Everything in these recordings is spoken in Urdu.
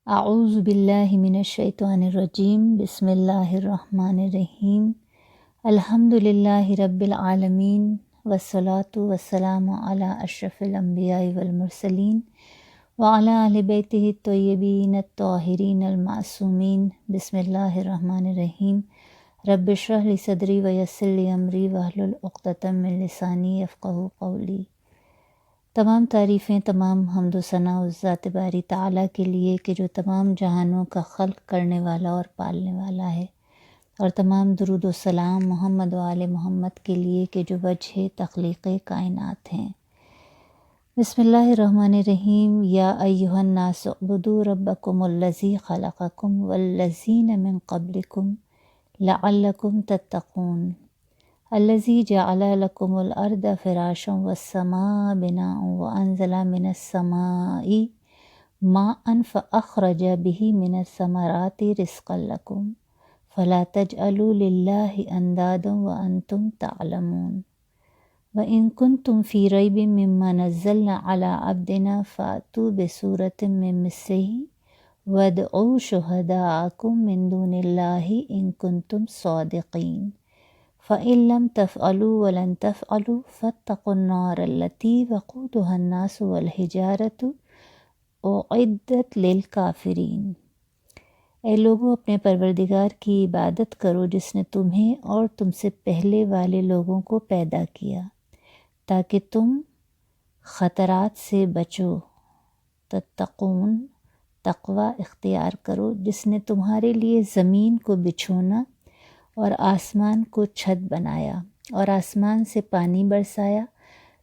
اعوذ باللہ من الشیطان الرجیم بسم اللہ الرحمن الرحیم الحمد للہ رب العالمین والصلاة والسلام علی اشرف الانبیاء والمرسلین وعلی اہل بیتہ الطیبین الطاہرین المعصومین بسم اللہ الرحمن الرحیم رب اشرح لی صدری ویسر لی امری واحلل عقدۃ من لسانی یفقہوا قولی۔ تمام تعریفیں، تمام حمد و ثنا اس ذات باری تعالیٰ کے لیے کہ جو تمام جہانوں کا خلق کرنے والا اور پالنے والا ہے، اور تمام درود و سلام محمد و آل محمد کے لیے کہ جو وجہ تخلیق کائنات ہیں۔ بسم اللہ الرحمن الرحیم۔ یا ایہا الناس اعبدوا ربکم الذی خلقکم والذین من قبلکم لعلکم تتقون الذی جعل لکم الارض فراشا والسماء بناء وانزل من السماء ماء فاخرج به من الثمرات رزقا لکم فلا تجعلوا للہ اندادا وانتم تعلمون وَإِن كُنتُم فِي رَيْبٍ مِّمَّا نَزَّلْنَا عَلَىٰ عَبْدِنَا فَأْتُوا بِسُورَةٍ مِّن مِّثْلِهِ وَادْعُوا شُهَدَاءَكُم مِّن دُونِ اللَّهِ إِن كُنتُمْ صَادِقِينَ فَإِن لَّمْ تَفْعَلُوا وَلَن تَفْعَلُوا فَاتَّقُوا النَّارَ الَّتِي وَقُودُهَا النَّاسُ وَالْحِجَارَةُ أُعِدَّتْ لِلْكَافِرِينَ۔ اے لوگو، اپنے پروردگار کی عبادت کرو جس نے تمہیں اور تم سے پہلے والے لوگوں کو پیدا کیا تاکہ تم خطرات سے بچو۔ تتقون، تقوی اختیار کرو، جس نے تمہارے لیے زمین کو بچھونا اور آسمان کو چھت بنایا اور آسمان سے پانی برسایا،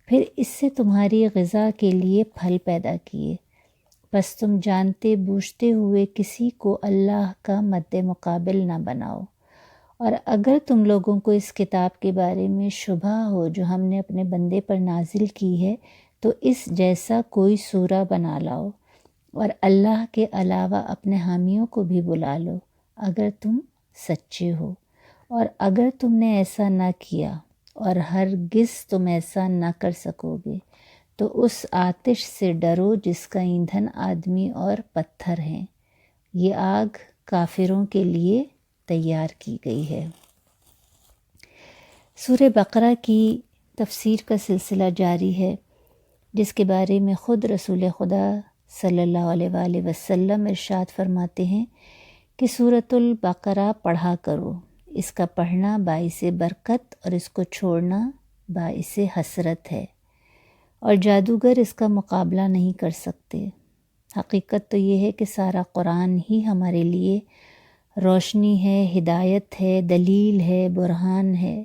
پھر اس سے تمہاری غذا کے لیے پھل پیدا کیے، بس تم جانتے بوجھتے ہوئے کسی کو اللہ کا مد مقابل نہ بناؤ۔ اور اگر تم لوگوں کو اس کتاب کے بارے میں شبہ ہو جو ہم نے اپنے بندے پر نازل کی ہے، تو اس جیسا کوئی سورہ بنا لاؤ اور اللہ کے علاوہ اپنے حامیوں کو بھی بلا لو اگر تم سچے ہو۔ اور اگر تم نے ایسا نہ کیا، اور ہرگز تم ایسا نہ کر سکو گے، تو اس آتش سے ڈرو جس کا ایندھن آدمی اور پتھر ہیں، یہ آگ کافروں کے لیے تیار کی گئی ہے۔ سورہ بقرہ کی تفسیر کا سلسلہ جاری ہے، جس کے بارے میں خود رسول خدا صلی اللہ علیہ وآلہ وسلم ارشاد فرماتے ہیں کہ سورۃ البقرہ پڑھا کرو، اس کا پڑھنا باعث برکت اور اس کو چھوڑنا باعث حسرت ہے، اور جادوگر اس کا مقابلہ نہیں کر سکتے۔ حقیقت تو یہ ہے کہ سارا قرآن ہی ہمارے لیے روشنی ہے، ہدایت ہے، دلیل ہے، برہان ہے،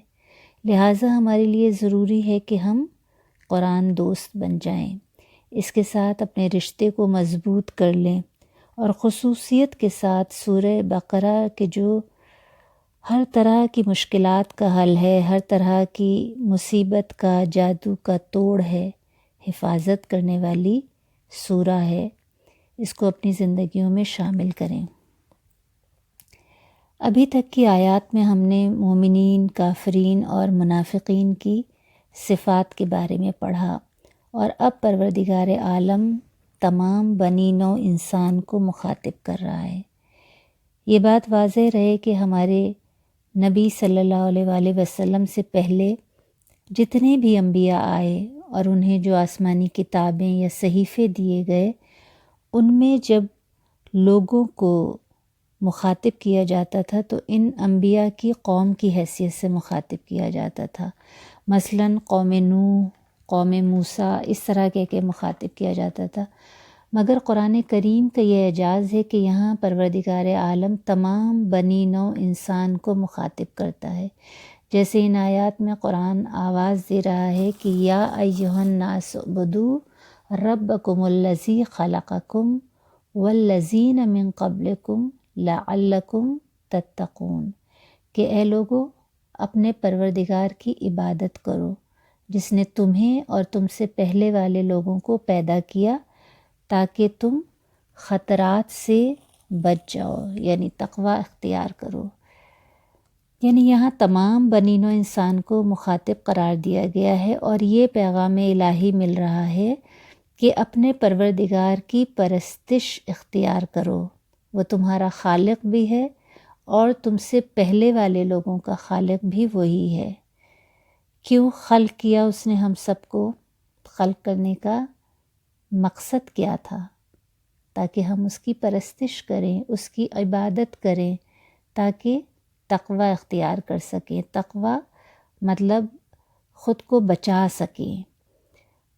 لہٰذا ہمارے لیے ضروری ہے کہ ہم قرآن دوست بن جائیں، اس کے ساتھ اپنے رشتے کو مضبوط کر لیں، اور خصوصیت کے ساتھ سورہ بقرہ کے جو ہر طرح کی مشکلات کا حل ہے، ہر طرح کی مصیبت کا، جادو کا توڑ ہے، حفاظت کرنے والی سورہ ہے، اس کو اپنی زندگیوں میں شامل کریں۔ ابھی تک کی آیات میں ہم نے مومنین، کافرین اور منافقین کی صفات کے بارے میں پڑھا، اور اب پروردگار عالم تمام بنی نوع انسان کو مخاطب کر رہا ہے۔ یہ بات واضح رہے کہ ہمارے نبی صلی اللہ علیہ وآلہ وسلم سے پہلے جتنے بھی انبیاء آئے اور انہیں جو آسمانی کتابیں یا صحیفے دیے گئے، ان میں جب لوگوں کو مخاطب کیا جاتا تھا تو ان انبیاء کی قوم کی حیثیت سے مخاطب کیا جاتا تھا، مثلاً قوم نوح، قوم موسیٰ، اس طرح کے مخاطب کیا جاتا تھا۔ مگر قرآن کریم کا یہ اعجاز ہے کہ یہاں پروردگار عالم تمام بنی نوع انسان کو مخاطب کرتا ہے، جیسے ان آیات میں قرآن آواز دے رہا ہے کہ یا ایہا الناس اعبدوا ربکم الذی خلقکم والذین من قبلکم لعلکم تتقون، کہ اے لوگو، اپنے پروردگار کی عبادت کرو جس نے تمہیں اور تم سے پہلے والے لوگوں کو پیدا کیا تاکہ تم خطرات سے بچ جاؤ، یعنی تقوی اختیار کرو۔ یعنی یہاں تمام بنی نوع انسان کو مخاطب قرار دیا گیا ہے، اور یہ پیغام الہی مل رہا ہے کہ اپنے پروردگار کی پرستش اختیار کرو، وہ تمہارا خالق بھی ہے اور تم سے پہلے والے لوگوں کا خالق بھی وہی ہے۔ کیوں خلق کیا اس نے ہم سب کو؟ خلق کرنے کا مقصد کیا تھا؟ تاکہ ہم اس کی پرستش کریں، اس کی عبادت کریں، تاکہ تقوی اختیار کر سکیں۔ تقوی مطلب خود کو بچا سکیں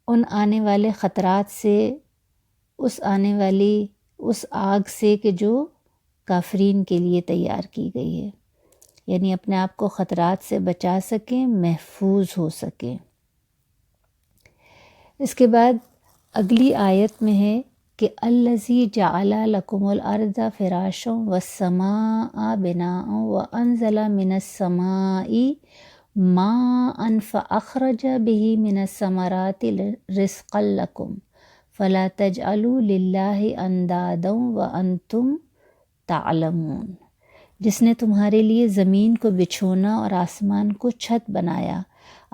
ان آنے والے خطرات سے، اس آگ سے کہ جو کافرین کے لیے تیار کی گئی ہے، یعنی اپنے آپ کو خطرات سے بچا سکیں، محفوظ ہو سکیں۔ اس کے بعد اگلی آیت میں ہے کہ الذی جعل لکم الارض فراشا والسماء بناء وانزل من السماء ماء فاخرج به من الثمرات رزقا لکم فلا تجعلوا للہ اندادا وانتم تعلمون۔ جس نے تمہارے لیے زمین کو بچھونا اور آسمان کو چھت بنایا،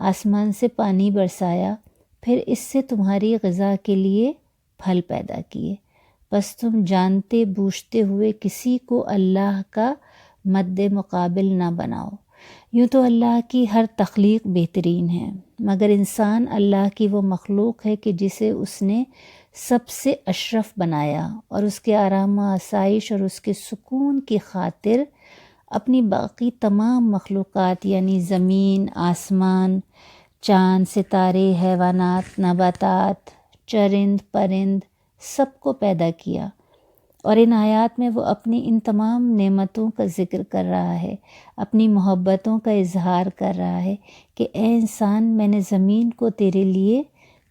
آسمان سے پانی برسایا، پھر اس سے تمہاری غذا کے لیے پھل پیدا کیے، بس تم جانتے بوجھتے ہوئے کسی کو اللہ کا مد مقابل نہ بناؤ۔ یوں تو اللہ کی ہر تخلیق بہترین ہے، مگر انسان اللہ کی وہ مخلوق ہے کہ جسے اس نے سب سے اشرف بنایا، اور اس کے آرام و آسائش اور اس کے سکون کی خاطر اپنی باقی تمام مخلوقات یعنی زمین، آسمان، چاند، ستارے، حیوانات، نباتات، چرند پرند سب کو پیدا کیا۔ اور ان آیات میں وہ اپنی ان تمام نعمتوں کا ذکر کر رہا ہے، اپنی محبتوں کا اظہار کر رہا ہے کہ اے انسان، میں نے زمین کو تیرے لیے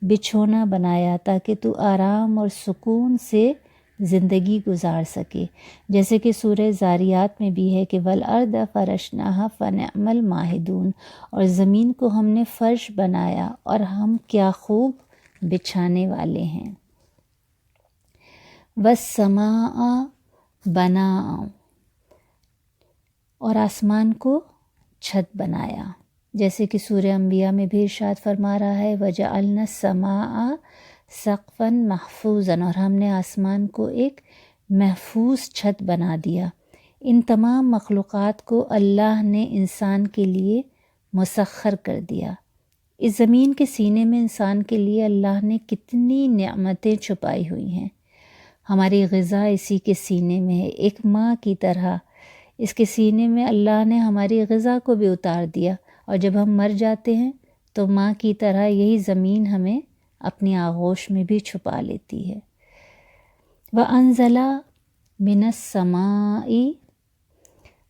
بچھونا بنایا تاکہ تو آرام اور سکون سے زندگی گزار سکے، جیسے کہ سورہ زاریات میں بھی ہے کہ وَالْأَرْضَ فَرَشْنَاهَا فَنِعْمَ الْمَاهِدُونَ، اور زمین کو ہم نے فرش بنایا اور ہم کیا خوب بچھانے والے ہیں۔ وَالسَّمَاءَ بَنَاءً، اور آسمان کو چھت بنایا، جیسے کہ سورہ انبیاء میں بھی ارشاد فرما رہا ہے وَجَعَلْنَا السَّمَاءَ سَقْفًا مَحْفُوظًا، اور ہم نے آسمان کو ایک محفوظ چھت بنا دیا۔ ان تمام مخلوقات کو اللہ نے انسان کے لیے مسخر کر دیا۔ اس زمین کے سینے میں انسان کے لیے اللہ نے کتنی نعمتیں چھپائی ہوئی ہیں۔ ہماری غذا اسی کے سینے میں ہے، ایک ماں کی طرح اس کے سینے میں اللہ نے ہماری غذا کو بھی اتار دیا، اور جب ہم مر جاتے ہیں تو ماں کی طرح یہی زمین ہمیں اپنی آغوش میں بھی چھپا لیتی ہے۔ وَأَنزَلَ مِنَ السَّمَاءِ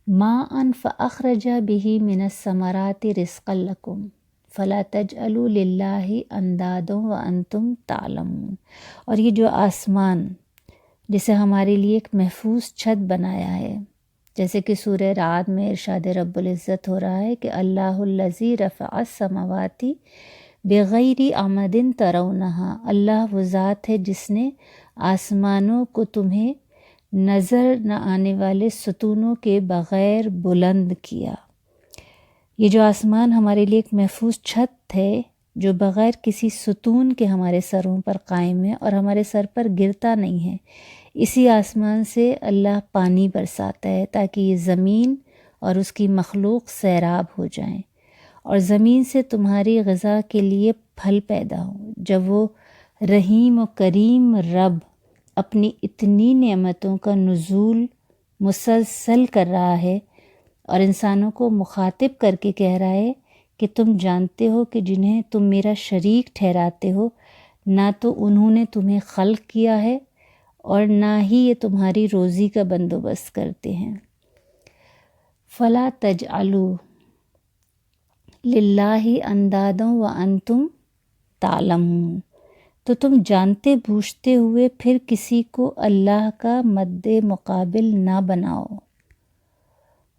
مَاءً فَأَخْرَجَ بِهِ مِنَ الثَّمَرَاتِ رِزْقًا لَكُمْ فَلَا تَجْعَلُوا لِلَّهِ أَنْدَادًا وَأَنْتُمْ تَعْلَمُونَ۔ اور یہ جو آسمان جسے ہمارے لیے ایک محفوظ چھت بنایا ہے، جیسے کہ سورہ رعد میں ارشاد رب العزت ہو رہا ہے کہ اللہ الذی رفع السماوات بغیر عمد ترونہا، اللہ وہ ذات ہے جس نے آسمانوں کو تمہیں نظر نہ آنے والے ستونوں کے بغیر بلند کیا۔ یہ جو آسمان ہمارے لیے ایک محفوظ چھت ہے جو بغیر کسی ستون کے ہمارے سروں پر قائم ہے اور ہمارے سر پر گرتا نہیں ہے، اسی آسمان سے اللہ پانی برساتا ہے تاکہ یہ زمین اور اس کی مخلوق سیراب ہو جائیں، اور زمین سے تمہاری غذا کے لیے پھل پیدا ہوں۔ جب وہ رحیم و کریم رب اپنی اتنی نعمتوں کا نزول مسلسل کر رہا ہے اور انسانوں کو مخاطب کر کے کہہ رہا ہے کہ تم جانتے ہو کہ جنہیں تم میرا شریک ٹھہراتے ہو، نہ تو انہوں نے تمہیں خلق کیا ہے اور نہ ہی یہ تمہاری روزی کا بندوبست کرتے ہیں۔ فَلَا تَجْعَلُوا لِلَّهِ أَنْدَادًا وَأَنْتُمْ تَعْلَمُونَ، تو تم جانتے بوجھتے ہوئے پھر کسی کو اللہ کا مد مقابل نہ بناؤ۔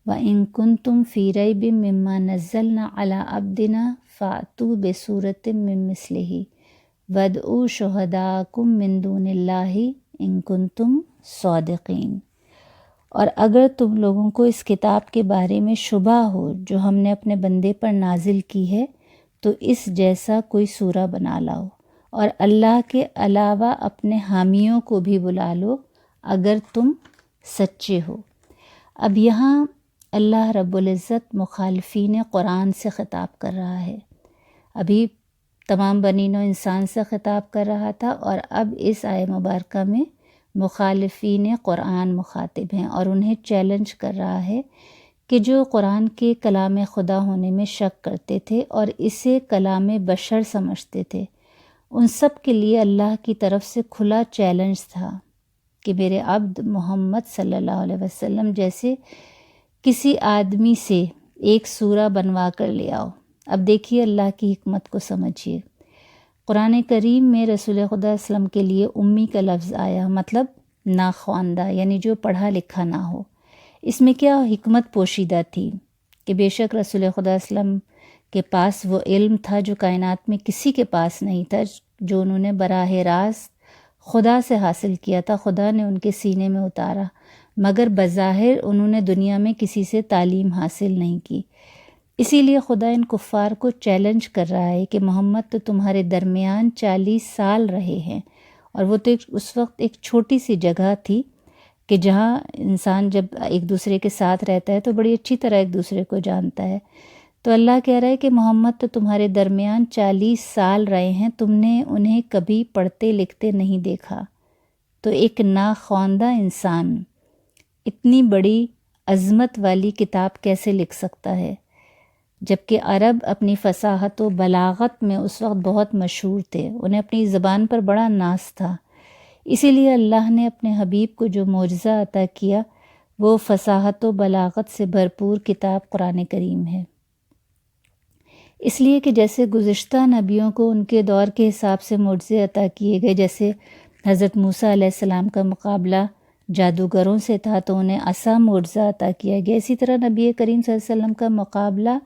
وَإِن كُنتُمْ فِي رَيْبٍ مِّمَّا نَزَّلْنَا عَلَىٰ عَبْدِنَا فَأْتُوا بِسُورَةٍ مِّن مِّثْلِهِ وَادْعُوا شُهَدَاءَكُم مِّن دُونِ اللَّهِ إِن كُنتُمْ صَادِقِينَ۔ اور اگر تم لوگوں کو اس کتاب کے بارے میں شبہ ہو جو ہم نے اپنے بندے پر نازل کی ہے، تو اس جیسا کوئی سورہ بنا لاؤ اور اللہ کے علاوہ اپنے حامیوں کو بھی بلا لو اگر تم سچے ہو۔ اب یہاں اللہ رب العزت مخالفین قرآن سے خطاب کر رہا ہے۔ ابھی تمام بنی نوع انسان سے خطاب کر رہا تھا، اور اب اس آیہ مبارکہ میں مخالفین قرآن مخاطب ہیں اور انہیں چیلنج کر رہا ہے کہ جو قرآن کے کلام خدا ہونے میں شک کرتے تھے اور اسے کلام بشر سمجھتے تھے، ان سب کے لیے اللہ کی طرف سے کھلا چیلنج تھا کہ میرے عبد محمد صلی اللہ علیہ وسلم جیسے کسی آدمی سے ایک سورہ بنوا کر لے آؤ۔ اب دیکھیے اللہ کی حکمت کو سمجھیے۔ قرآن کریم میں رسول خدا صلی اللہ علیہ وسلم کے لیے امی کا لفظ آیا، مطلب ناخواندہ، یعنی جو پڑھا لکھا نہ ہو۔ اس میں کیا حکمت پوشیدہ تھی کہ بے شک رسول خدا صلی اللہ علیہ وسلم کے پاس وہ علم تھا جو کائنات میں کسی کے پاس نہیں تھا، جو انہوں نے براہ راست خدا سے حاصل کیا تھا، خدا نے ان کے سینے میں اتارا، مگر بظاہر انہوں نے دنیا میں کسی سے تعلیم حاصل نہیں کی۔ اسی لیے خدا ان کفار کو چیلنج کر رہا ہے کہ محمد تو تمہارے درمیان 40 سال رہے ہیں، اور وہ تو اس وقت ایک چھوٹی سی جگہ تھی کہ جہاں انسان جب ایک دوسرے کے ساتھ رہتا ہے تو بڑی اچھی طرح ایک دوسرے کو جانتا ہے۔ تو اللہ کہہ رہا ہے کہ محمد تو تمہارے درمیان 40 سال رہے ہیں، تم نے انہیں کبھی پڑھتے لکھتے نہیں دیکھا۔ تو ایک ناخواندہ انسان اتنی بڑی عظمت والی کتاب کیسے لکھ سکتا ہے؟ جبکہ عرب اپنی فصاحت و بلاغت میں اس وقت بہت مشہور تھے، انہیں اپنی زبان پر بڑا ناز تھا۔ اسی لیے اللہ نے اپنے حبیب کو جو معجزہ عطا کیا وہ فصاحت و بلاغت سے بھرپور کتاب قرآن کریم ہے۔ اس لیے کہ جیسے گزشتہ نبیوں کو ان کے دور کے حساب سے معجزے عطا کیے گئے، جیسے حضرت موسیٰ علیہ السلام کا مقابلہ جادوگروں سے تھا تو انہیں عصا معجزہ عطا کیا گیا، اسی طرح نبی کریم صلی اللہ علیہ وسلم کا مقابلہ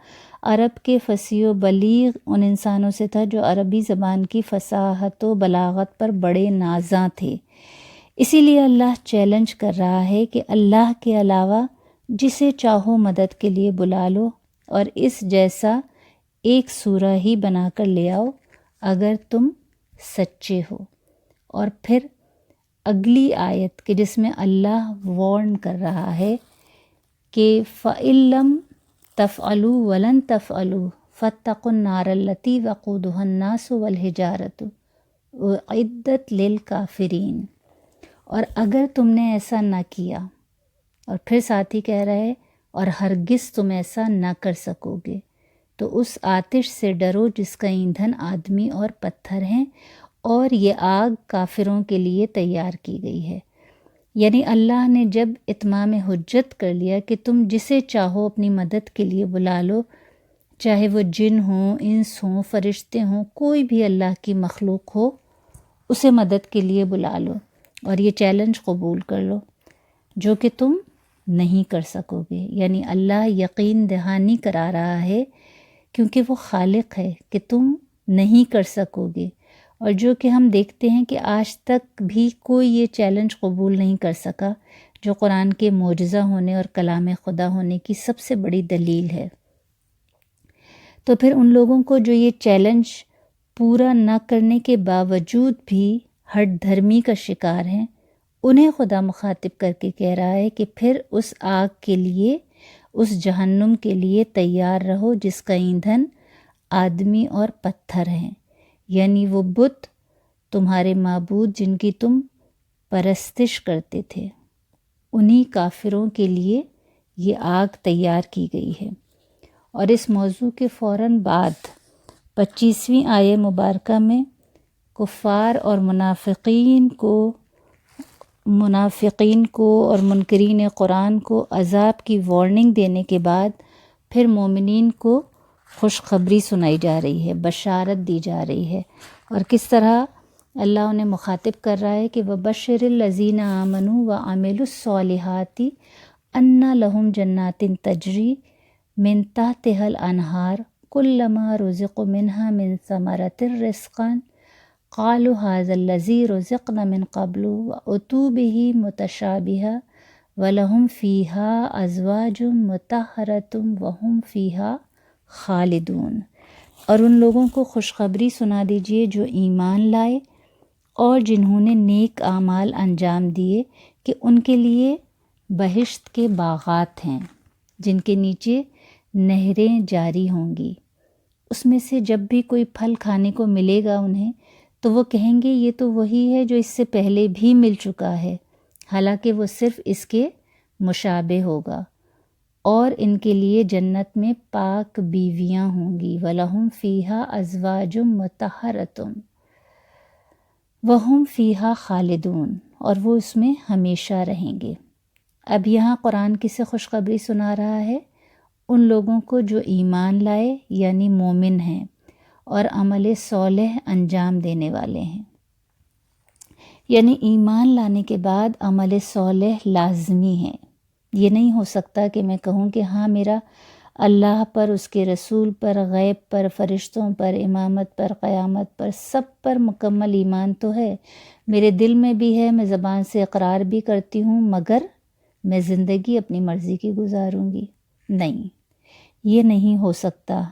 عرب کے فصیح و بلیغ ان انسانوں سے تھا جو عربی زبان کی فصاحت و بلاغت پر بڑے نازاں تھے۔ اسی لیے اللہ چیلنج کر رہا ہے کہ اللہ کے علاوہ جسے چاہو مدد کے لیے بلا لو اور اس جیسا ایک سورہ ہی بنا کر لے آؤ اگر تم سچے ہو۔ اور پھر اگلی آیت کہ جس میں اللہ وارن کر رہا ہے کہ فَإِن لَّمْ تَفْعَلُوا وَلَن تَفْعَلُوا فَاتَّقُوا النَّارَ الَّتِي وَقُودُهَا النَّاسُ وَالْحِجَارَةُ أُعِدَّتْ لِلْكَافِرِينَ۔ اور اگر تم نے ایسا نہ کیا، اور پھر ساتھ ہی کہہ رہے اور ہرگز تم ایسا نہ کر سکو گے، تو اس آتش سے ڈرو جس کا ایندھن آدمی اور پتھر ہیں، اور یہ آگ کافروں کے لیے تیار کی گئی ہے۔ یعنی اللہ نے جب اتمام حجت کر لیا کہ تم جسے چاہو اپنی مدد کے لیے بلا لو، چاہے وہ جن ہوں، انس ہوں، فرشتے ہوں، کوئی بھی اللہ کی مخلوق ہو، اسے مدد کے لیے بلا لو اور یہ چیلنج قبول کر لو جو کہ تم نہیں کر سکو گے۔ یعنی اللہ یقین دہانی کرا رہا ہے کیونکہ وہ خالق ہے کہ تم نہیں کر سکو گے، اور جو کہ ہم دیکھتے ہیں کہ آج تک بھی کوئی یہ چیلنج قبول نہیں کر سکا، جو قرآن کے معجزہ ہونے اور کلام خدا ہونے کی سب سے بڑی دلیل ہے۔ تو پھر ان لوگوں کو جو یہ چیلنج پورا نہ کرنے کے باوجود بھی ہٹ دھرمی کا شکار ہیں، انہیں خدا مخاطب کر کے کہہ رہا ہے کہ پھر اس آگ کے لیے، اس جہنم کے لیے تیار رہو جس کا ایندھن آدمی اور پتھر ہیں، یعنی وہ بت تمہارے معبود جن کی تم پرستش کرتے تھے، انہی کافروں کے لیے یہ آگ تیار کی گئی ہے۔ اور اس موضوع کے فوراً بعد 25ویں آیہ مبارکہ میں کفار اور منافقین کو اور منکرین قرآن کو عذاب کی وارننگ دینے کے بعد پھر مومنین کو خوشخبری سنائی جا رہی ہے، بشارت دی جا رہی ہے، اور کس طرح اللہ انہیں مخاطب کر رہا ہے کہ وَبَشِّرِ الَّذِينَ آمَنُوا وَعَمِلُوا الصَّالِحَاتِ أَنَّ لَهُمْ جَنَّاتٍ تَجْرِي مِن تَحْتِهَا الْأَنْهَارُ كُلَّمَا رُزِقُوا مِنْهَا مِن ثَمَرَةٍ رِزْقًا قَالُوا هَٰذَا الَّذِي رُزِقْنَا مِن قَبْلُ وَأُتُوا بِهِ مُتَشَابِهًا وَلَهُمْ فِيهَا أَزْوَاجٌ مُطَهَّرَةٌ وَهُمْ فِيهَا خالدون۔ اور ان لوگوں کو خوشخبری سنا دیجیے جو ایمان لائے اور جنہوں نے نیک اعمال انجام دیے کہ ان کے لیے بہشت کے باغات ہیں جن کے نیچے نہریں جاری ہوں گی۔ اس میں سے جب بھی کوئی پھل کھانے کو ملے گا انہیں تو وہ کہیں گے یہ تو وہی ہے جو اس سے پہلے بھی مل چکا ہے، حالانکہ وہ صرف اس کے مشابہ ہوگا۔ اور ان کے لیے جنت میں پاک بیویاں ہوں گی، وَلَهُمْ فِيهَا أَزْوَاجٌ مُطَهَّرَةٌ وَهُمْ فِيهَا خَالِدُونَ، اور وہ اس میں ہمیشہ رہیں گے۔ اب یہاں قرآن کسے خوشخبری سنا رہا ہے؟ ان لوگوں کو جو ایمان لائے یعنی مومن ہیں اور عمل صالح انجام دینے والے ہیں۔ یعنی ایمان لانے کے بعد عمل صالح لازمی ہے۔ یہ نہیں ہو سکتا کہ میں کہوں کہ ہاں میرا اللہ پر، اس کے رسول پر، غیب پر، فرشتوں پر، امامت پر، قیامت پر، سب پر مکمل ایمان تو ہے، میرے دل میں بھی ہے، میں زبان سے اقرار بھی کرتی ہوں، مگر میں زندگی اپنی مرضی کی گزاروں گی۔ نہیں، یہ نہیں ہو سکتا۔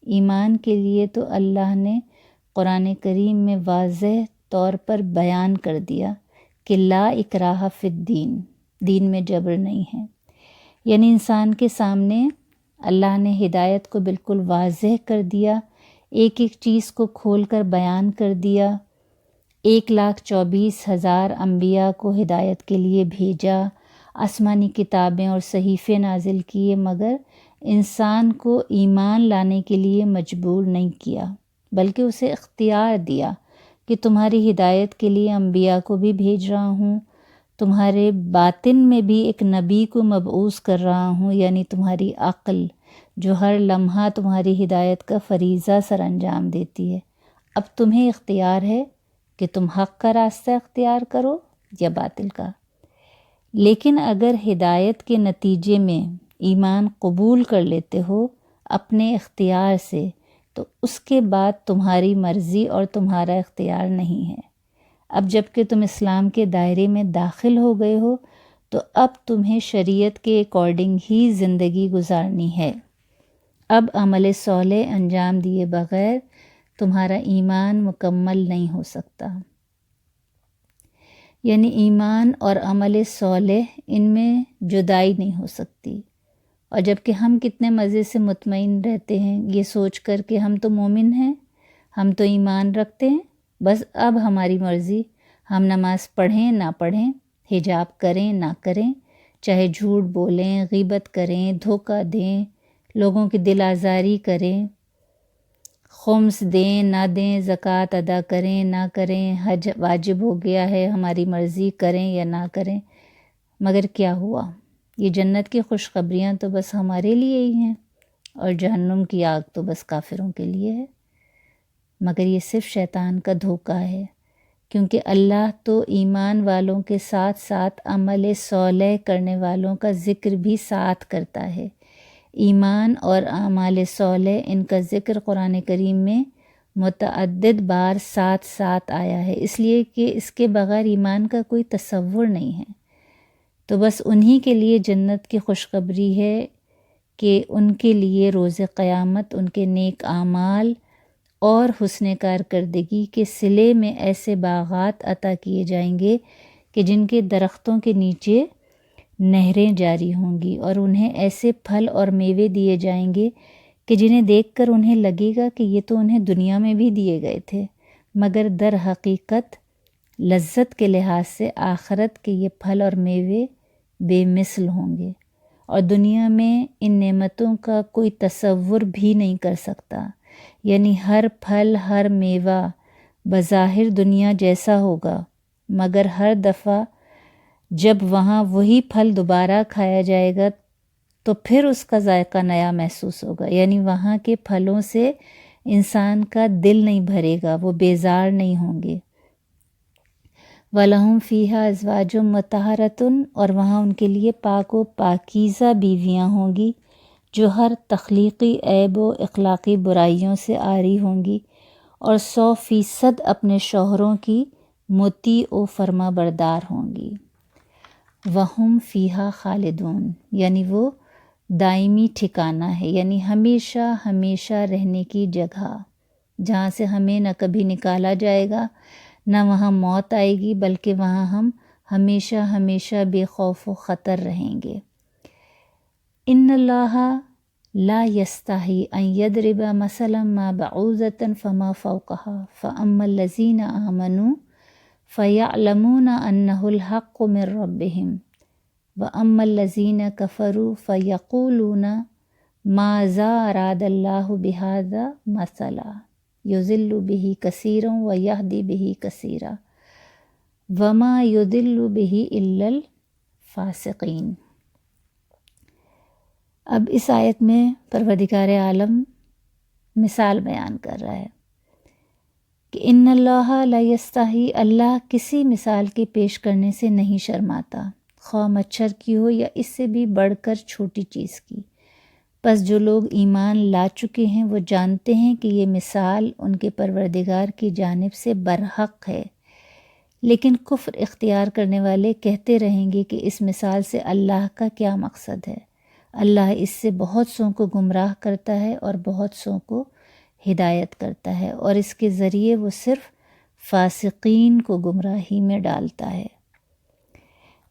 ایمان کے لیے تو اللہ نے قرآن کریم میں واضح طور پر بیان کر دیا کہ لا اکراہ فی الدین، دین میں جبر نہیں ہے۔ یعنی انسان کے سامنے اللہ نے ہدایت کو بالکل واضح کر دیا، ایک ایک چیز کو کھول کر بیان کر دیا۔ 1,24,000 انبیاء کو ہدایت کے لیے بھیجا، آسمانی کتابیں اور صحیفے نازل کیے، مگر انسان کو ایمان لانے کے لیے مجبور نہیں کیا، بلکہ اسے اختیار دیا کہ تمہاری ہدایت کے لیے انبیاء کو بھی بھیج رہا ہوں، تمہارے باطن میں بھی ایک نبی کو مبعوث کر رہا ہوں، یعنی تمہاری عقل جو ہر لمحہ تمہاری ہدایت کا فریضہ سر انجام دیتی ہے۔ اب تمہیں اختیار ہے کہ تم حق کا راستہ اختیار کرو یا باطل کا۔ لیکن اگر ہدایت کے نتیجے میں ایمان قبول کر لیتے ہو اپنے اختیار سے، تو اس کے بعد تمہاری مرضی اور تمہارا اختیار نہیں ہے۔ اب جب کہ تم اسلام کے دائرے میں داخل ہو گئے ہو تو اب تمہیں شریعت کے اکارڈنگ ہی زندگی گزارنی ہے۔ اب عمل صالح انجام دیے بغیر تمہارا ایمان مکمل نہیں ہو سکتا۔ یعنی ایمان اور عمل صالح ان میں جدائی نہیں ہو سکتی۔ اور جب کہ ہم کتنے مزے سے مطمئن رہتے ہیں یہ سوچ کر کہ ہم تو مومن ہیں، ہم تو ایمان رکھتے ہیں، بس اب ہماری مرضی، ہم نماز پڑھیں نہ پڑھیں، حجاب کریں نہ کریں، چاہے جھوٹ بولیں، غیبت کریں، دھوکہ دیں، لوگوں کی دل آزاری کریں، خمس دیں نہ دیں، زکوٰۃ ادا کریں نہ کریں، حج واجب ہو گیا ہے، ہماری مرضی کریں یا نہ کریں۔ مگر کیا ہوا؟ یہ جنت کی خوشخبریاں تو بس ہمارے لیے ہی ہیں اور جہنم کی آگ تو بس کافروں کے لیے ہے۔ مگر یہ صرف شیطان کا دھوکہ ہے، کیونکہ اللہ تو ایمان والوں کے ساتھ ساتھ عمل صالح کرنے والوں کا ذکر بھی ساتھ کرتا ہے۔ ایمان اور اعمال صالح ان کا ذکر قرآن کریم میں متعدد بار ساتھ ساتھ آیا ہے، اس لیے کہ اس کے بغیر ایمان کا کوئی تصور نہیں ہے۔ تو بس انہی کے لیے جنت کی خوشخبری ہے کہ ان کے لیے روز قیامت ان کے نیک اعمال اور حسن کارکردگی کے صلے میں ایسے باغات عطا کیے جائیں گے کہ جن کے درختوں کے نیچے نہریں جاری ہوں گی، اور انہیں ایسے پھل اور میوے دیے جائیں گے کہ جنہیں دیکھ کر انہیں لگے گا کہ یہ تو انہیں دنیا میں بھی دیے گئے تھے، مگر در حقیقت لذت کے لحاظ سے آخرت کے یہ پھل اور میوے بے مثل ہوں گے، اور دنیا میں ان نعمتوں کا کوئی تصور بھی نہیں کر سکتا۔ یعنی ہر پھل، ہر میوہ بظاہر دنیا جیسا ہوگا، مگر ہر دفعہ جب وہاں وہی پھل دوبارہ کھایا جائے گا تو پھر اس کا ذائقہ نیا محسوس ہوگا۔ یعنی وہاں کے پھلوں سے انسان کا دل نہیں بھرے گا، وہ بیزار نہیں ہوں گے۔ وَلَهُمْ فِيهَا أَزْوَاجٌ مُطَهَّرَةٌ، اور وہاں ان کے لیے پاک و پاکیزہ بیویاں ہوں گی جو ہر تخلیقی عیب و اخلاقی برائیوں سے عاری ہوں گی، اور 100% اپنے شوہروں کی مطیع و فرما بردار ہوں گی۔ وَهُمْ فِيهَا خَالِدُونَ، یعنی وہ دائمی ٹھکانہ ہے، یعنی ہمیشہ ہمیشہ رہنے کی جگہ، جہاں سے ہمیں نہ کبھی نکالا جائے گا، نہ وہاں موت آئے گی، بلکہ وہاں ہم ہمیشہ ہمیشہ بے خوف و خطر رہیں گے۔ ان اللہ لا یستحی ان یضرب مثلا ما بعوضۃ فما فوقها فاما الذین آمنوا فیعلمون انہ الحق من ربہم واما الذین کفروا فیقولون ماذا اراد اللہ بہذا مثلا یضل بہ کثیرا ویہدی بہ کثیرا وما یضل بہ الا الفاسقین۔ اب اس آیت میں پروردگار عالم مثال بیان کر رہا ہے کہ ان اللہ لا یستحی، اللہ کسی مثال کے پیش کرنے سے نہیں شرماتا، خواہ مچھر کی ہو یا اس سے بھی بڑھ کر چھوٹی چیز کی۔ پس جو لوگ ایمان لا چکے ہیں وہ جانتے ہیں کہ یہ مثال ان کے پروردگار کی جانب سے برحق ہے، لیکن کفر اختیار کرنے والے کہتے رہیں گے کہ اس مثال سے اللہ کا کیا مقصد ہے۔ اللہ اس سے بہت سوں کو گمراہ کرتا ہے اور بہت سوں کو ہدایت کرتا ہے، اور اس کے ذریعے وہ صرف فاسقین کو گمراہی میں ڈالتا ہے۔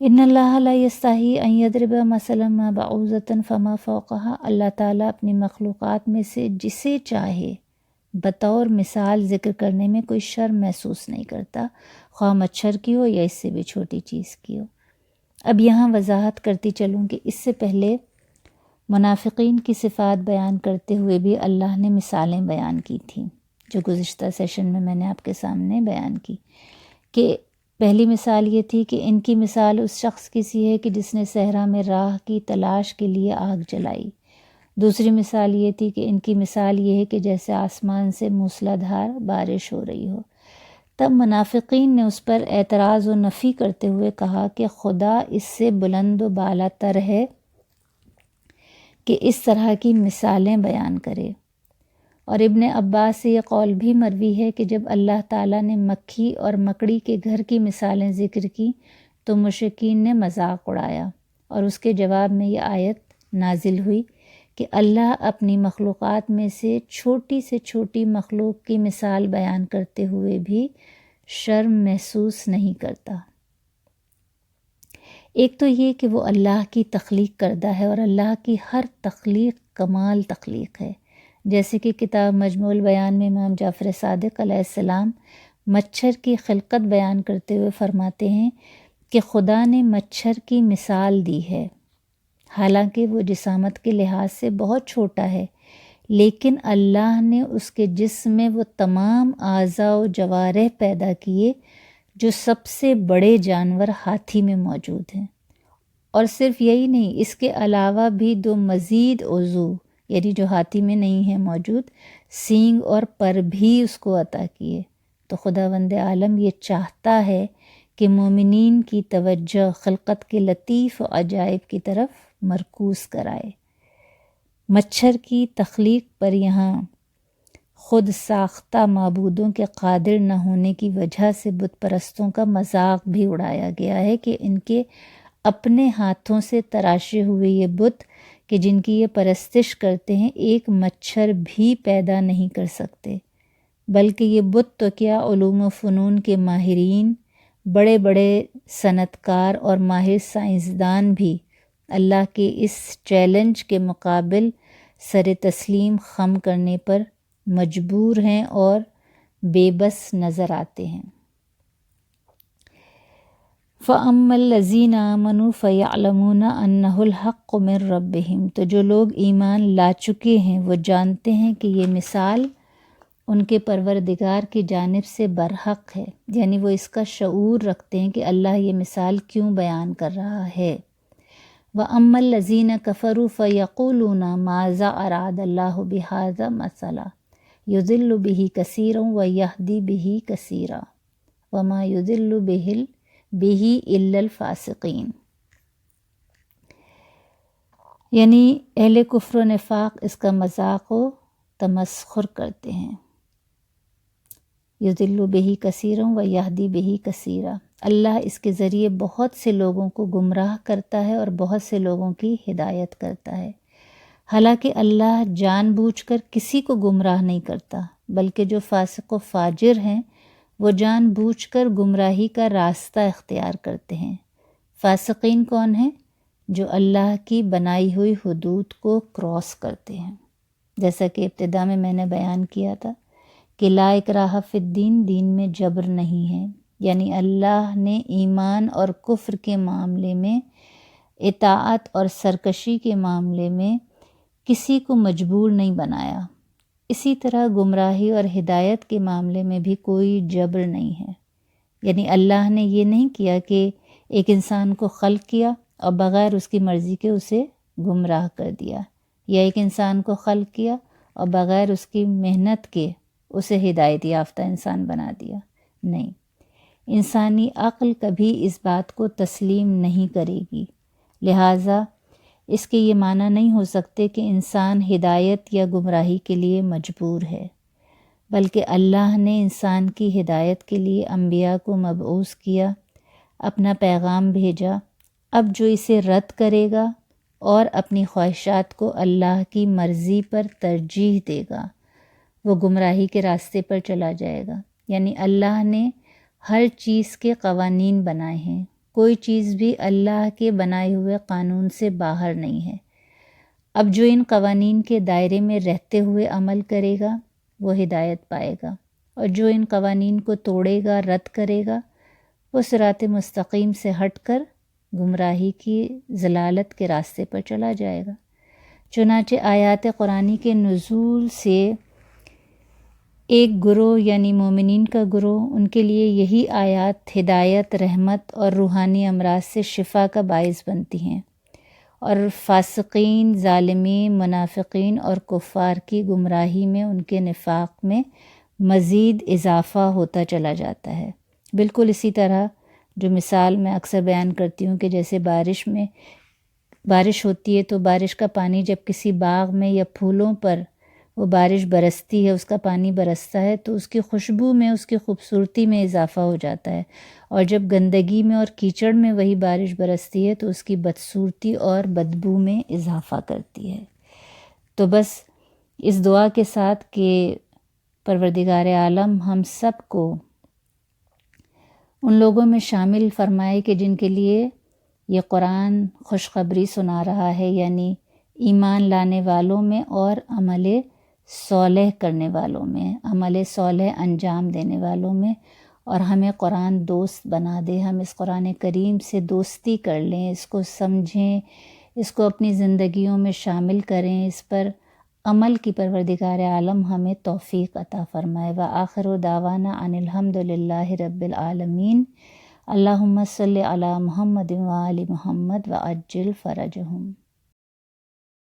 ان اللہ لا یستحی ان یضرب مثلا ما بعوضۃ فما فوقها، اللہ تعالیٰ اپنی مخلوقات میں سے جسے چاہے بطور مثال ذکر کرنے میں کوئی شرم محسوس نہیں کرتا، خواہ مچھر کی ہو یا اس سے بھی چھوٹی چیز کی ہو۔ اب یہاں وضاحت کرتی چلوں کہ اس سے پہلے منافقین کی صفات بیان کرتے ہوئے بھی اللہ نے مثالیں بیان کی تھیں، جو گزشتہ سیشن میں نے آپ کے سامنے بیان کی، کہ پہلی مثال یہ تھی کہ ان کی مثال اس شخص کی سی ہے کہ جس نے صحرا میں راہ کی تلاش کے لیے آگ جلائی۔ دوسری مثال یہ تھی کہ ان کی مثال یہ ہے کہ جیسے آسمان سے موسلادھار بارش ہو رہی ہو۔ تب منافقین نے اس پر اعتراض و نفی کرتے ہوئے کہا کہ خدا اس سے بلند و بالا تر ہے کہ اس طرح کی مثالیں بیان کرے۔ اور ابن عباس سے یہ قول بھی مروی ہے کہ جب اللہ تعالیٰ نے مکھی اور مکڑی کے گھر کی مثالیں ذکر کی تو مشرکین نے مذاق اڑایا، اور اس کے جواب میں یہ آیت نازل ہوئی کہ اللہ اپنی مخلوقات میں سے چھوٹی مخلوق کی مثال بیان کرتے ہوئے بھی شرم محسوس نہیں کرتا۔ ایک تو یہ کہ وہ اللہ کی تخلیق کردہ ہے، اور اللہ کی ہر تخلیق کمال تخلیق ہے، جیسے کہ کتاب مجموع البیان میں امام جعفر صادق علیہ السلام مچھر کی خلقت بیان کرتے ہوئے فرماتے ہیں کہ خدا نے مچھر کی مثال دی ہے، حالانکہ وہ جسامت کے لحاظ سے بہت چھوٹا ہے، لیکن اللہ نے اس کے جسم میں وہ تمام اعضاء و جوارح پیدا کیے جو سب سے بڑے جانور ہاتھی میں موجود ہیں، اور صرف یہی نہیں، اس کے علاوہ بھی 2 مزید عضو یعنی جو ہاتھی میں نہیں ہیں موجود، سینگ اور پر بھی اس کو عطا کیے۔ تو خداوند عالم یہ چاہتا ہے کہ مومنین کی توجہ خلقت کے لطیف و عجائب کی طرف مرکوز کرائے۔ مچھر کی تخلیق پر یہاں خود ساختہ معبودوں کے قادر نہ ہونے کی وجہ سے بت پرستوں کا مذاق بھی اڑایا گیا ہے کہ ان کے اپنے ہاتھوں سے تراشے ہوئے یہ بت کہ جن کی یہ پرستش کرتے ہیں ایک مچھر بھی پیدا نہیں کر سکتے، بلکہ یہ بت تو کیا علوم و فنون کے ماہرین، بڑے بڑے صنعت کار اور ماہر سائنسدان بھی اللہ کے اس چیلنج کے مقابل سر تسلیم خم کرنے پر مجبور ہیں اور بے بس نظر آتے ہیں۔ فَأَمَّا الَّذِينَ آمَنُوا فَيَعْلَمُونَ أَنَّهُ الْحَقُّ مِن رَّبِّهِمْ، تو جو لوگ ایمان لا چکے ہیں وہ جانتے ہیں کہ یہ مثال ان کے پروردگار کی جانب سے برحق ہے، یعنی وہ اس کا شعور رکھتے ہیں کہ اللہ یہ مثال کیوں بیان کر رہا ہے۔ وَأَمَّا الَّذِينَ كَفَرُوا فَيَقُولُونَ مَاذَا أَرَادَ اللَّهُ بِهَذَا مَثَلًا يُضِلُّ بِهِ كَثِيرًا وَيَهْدِي بِهِ كَثِيرًا وَمَا يُضِلُّ بِهِ إِلَّا الْفَاسِقِينَ، یعنی اہل کفر و نفاق اس کا مذاق و تمسخر کرتے ہیں۔ یضل بہ کثیرا و یہدی بہ کثیرا، اللہ اس کے ذریعے بہت سے لوگوں کو گمراہ کرتا ہے اور بہت سے لوگوں کی ہدایت کرتا ہے۔ حالانکہ اللہ جان بوجھ کر کسی کو گمراہ نہیں کرتا، بلکہ جو فاسق و فاجر ہیں وہ جان بوجھ کر گمراہی کا راستہ اختیار کرتے ہیں۔ فاسقین کون ہیں؟ جو اللہ کی بنائی ہوئی حدود کو کراس کرتے ہیں۔ جیسا کہ ابتدا میں نے بیان کیا تھا کہ لا اکراہ فی الدین، دین میں جبر نہیں ہے، یعنی اللہ نے ایمان اور کفر کے معاملے میں، اطاعت اور سرکشی کے معاملے میں کسی کو مجبور نہیں بنایا۔ اسی طرح گمراہی اور ہدایت کے معاملے میں بھی کوئی جبر نہیں ہے، یعنی اللہ نے یہ نہیں کیا کہ ایک انسان کو خلق کیا اور بغیر اس کی مرضی کے اسے گمراہ کر دیا، یا ایک انسان کو خلق کیا اور بغیر اس کی محنت کے اسے ہدایت یافتہ انسان بنا دیا۔ نہیں، انسانی عقل کبھی اس بات کو تسلیم نہیں کرے گی، لہٰذا اس کے یہ معنی نہیں ہو سکتے کہ انسان ہدایت یا گمراہی کے لیے مجبور ہے، بلکہ اللہ نے انسان کی ہدایت کے لیے انبیاء کو مبعوث کیا، اپنا پیغام بھیجا۔ اب جو اسے رد کرے گا اور اپنی خواہشات کو اللہ کی مرضی پر ترجیح دے گا، وہ گمراہی کے راستے پر چلا جائے گا۔ یعنی اللہ نے ہر چیز کے قوانین بنائے ہیں، کوئی چیز بھی اللہ کے بنائے ہوئے قانون سے باہر نہیں ہے۔ اب جو ان قوانین کے دائرے میں رہتے ہوئے عمل کرے گا وہ ہدایت پائے گا، اور جو ان قوانین کو توڑے گا، رد کرے گا، وہ صراط مستقیم سے ہٹ کر گمراہی کی ضلالت کے راستے پر چلا جائے گا۔ چنانچہ آیات قرآنی کے نزول سے ایک گروہ یعنی مومنین کا گروہ، ان کے لیے یہی آیات ہدایت، رحمت اور روحانی امراض سے شفا کا باعث بنتی ہیں، اور فاسقین، ظالمین، منافقین اور کفار کی گمراہی میں، ان کے نفاق میں مزید اضافہ ہوتا چلا جاتا ہے۔ بالکل اسی طرح جو مثال میں اکثر بیان کرتی ہوں کہ جیسے بارش ہوتی ہے تو بارش کا پانی جب کسی باغ میں یا پھولوں پر وہ بارش برستی ہے، اس کا پانی برستا ہے تو اس کی خوشبو میں، اس کی خوبصورتی میں اضافہ ہو جاتا ہے، اور جب گندگی میں اور کیچڑ میں وہی بارش برستی ہے تو اس کی بدصورتی اور بدبو میں اضافہ کرتی ہے۔ تو بس اس دعا کے ساتھ کہ پروردگار عالم ہم سب کو ان لوگوں میں شامل فرمائے کہ جن کے لیے یہ قرآن خوشخبری سنا رہا ہے، یعنی ایمان لانے والوں میں اور عمل صالح کرنے والوں میں، عمل صالح انجام دینے والوں میں، اور ہمیں قرآن دوست بنا دے، ہم اس قرآن کریم سے دوستی کر لیں، اس کو سمجھیں، اس کو اپنی زندگیوں میں شامل کریں، اس پر عمل کی پروردگار عالم ہمیں توفیق عطا فرمائے۔ وآخر دعوانا ان الحمد للہ رب العالمین۔ اللہم صلی علی محمد وآل محمد وعجل فرجہم۔